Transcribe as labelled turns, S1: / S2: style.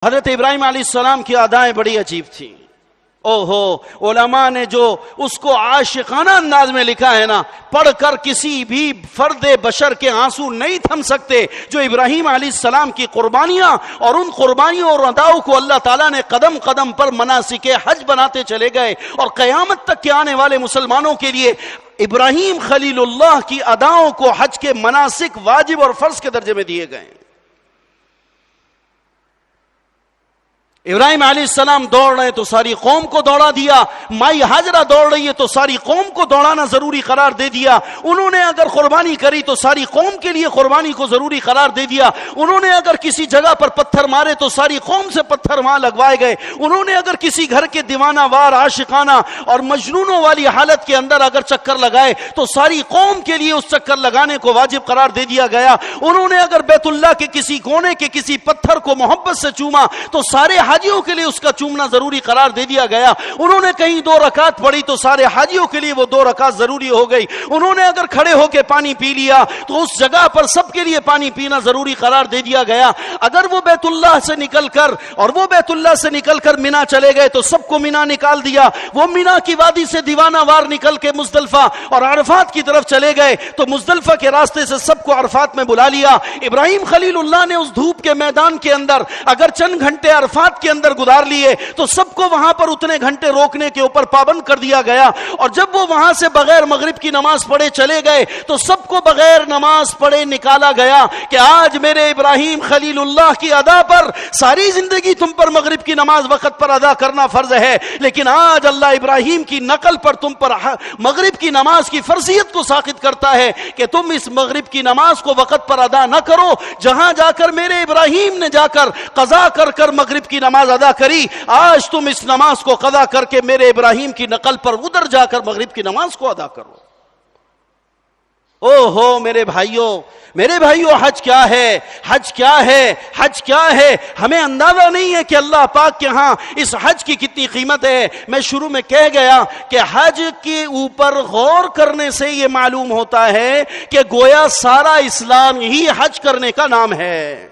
S1: حضرت ابراہیم علیہ السلام کی ادائیں بڑی عجیب تھیں۔ علماء نے جو اس کو عاشقانہ انداز میں لکھا ہے نا، پڑھ کر کسی بھی فرد بشر کے آنسو نہیں تھم سکتے۔ جو ابراہیم علیہ السلام کی قربانیاں اور ان قربانیوں اور اداؤں کو اللہ تعالیٰ نے قدم قدم پر مناسک حج بناتے چلے گئے، اور قیامت تک کے آنے والے مسلمانوں کے لیے ابراہیم خلیل اللہ کی اداؤں کو حج کے مناسک واجب اور فرض کے درجے میں دیے گئے۔ ابراہیم علیہ السلام دوڑ رہے تو ساری قوم کو دوڑا دیا، مائی ہاجرہ دوڑ رہی ہے تو ساری قوم کو دوڑانا ضروری قرار دے دیا۔ انہوں نے اگر قربانی کری تو ساری قوم کے لیے قربانی کو ضروری قرار دے دیا۔ انہوں نے اگر کسی جگہ پر پتھر مارے تو ساری قوم سے پتھر وہاں لگوائے گئے۔ انہوں نے اگر کسی گھر کے دیوانہ وار عاشقانہ اور مجنونوں والی حالت کے اندر اگر چکر لگائے تو ساری قوم کے لیے اس چکر لگانے کو واجب قرار دے دیا گیا۔ انہوں نے اگر بیت اللہ کے کسی کونے کے کسی پتھر کو محبت سے چوما تو سارے حاجیوں کے لیے اس کا چومنا ضروری قرار دے دیا گیا۔ انہوں نے کہیں 2 رکعت پڑھی تو سارے حاجیوں کے لیے وہ 2 رکعت ضروری ہو گئی۔ انہوں نے اگر کھڑے ہو کے پانی پی لیا تو اس جگہ پر سب کے لیے پانی پینا ضروری قرار دے دیا گیا۔ اگر وہ بیت اللہ سے نکل کر مینا چلے گئے تو سب کو مینا نکال دیا۔ وہ مینا کی وادی سے دیوانہ وار نکل کے مزدلفہ اور عرفات کی طرف چلے گئے تو مزدلفہ کے راستے سے سب کو عرفات میں بلا لیا۔ ابراہیم خلیل اللہ نے اس دھوپ کے میدان کے اندر اگر چند گھنٹے عرفات کے اندر گزار لیے تو سب کو وہاں پر اتنے گھنٹے روکنے کے اوپر پابند کر دیا گیا، اور جب وہ وہاں سے بغیر مغرب کی نماز پڑھے چلے گئے تو سب کو بغیر نماز پڑھے نکالا گیا کہ آج میرے ابراہیم خلیل اللہ کی ادا پر ساری زندگی تم پر مغرب کی نماز وقت پر ادا کرنا فرض ہے، لیکن آج اللہ ابراہیم کی نقل پر تم پر مغرب کی نماز کی فرضیت کو ساقط کرتا ہے کہ تم اس مغرب کی نماز کو وقت پر ادا نہ کرو جہاں جا کر میرے ابراہیم نے جا کر قضا کر مغرب کی نماز ادا کری۔ آج تم اس نماز کو قضا کر کے میرے ابراہیم کی نقل پر ادھر جا کر مغرب کی نماز کو ادا کرو۔ میرے بھائیوں، حج کیا ہے؟ حج کیا ہے؟ حج کیا ہے؟ ہمیں اندازہ نہیں ہے کہ اللہ پاک کے ہاں اس حج کی کتنی قیمت ہے۔ میں شروع میں کہہ گیا کہ حج کے اوپر غور کرنے سے یہ معلوم ہوتا ہے کہ گویا سارا اسلام ہی حج کرنے کا نام ہے۔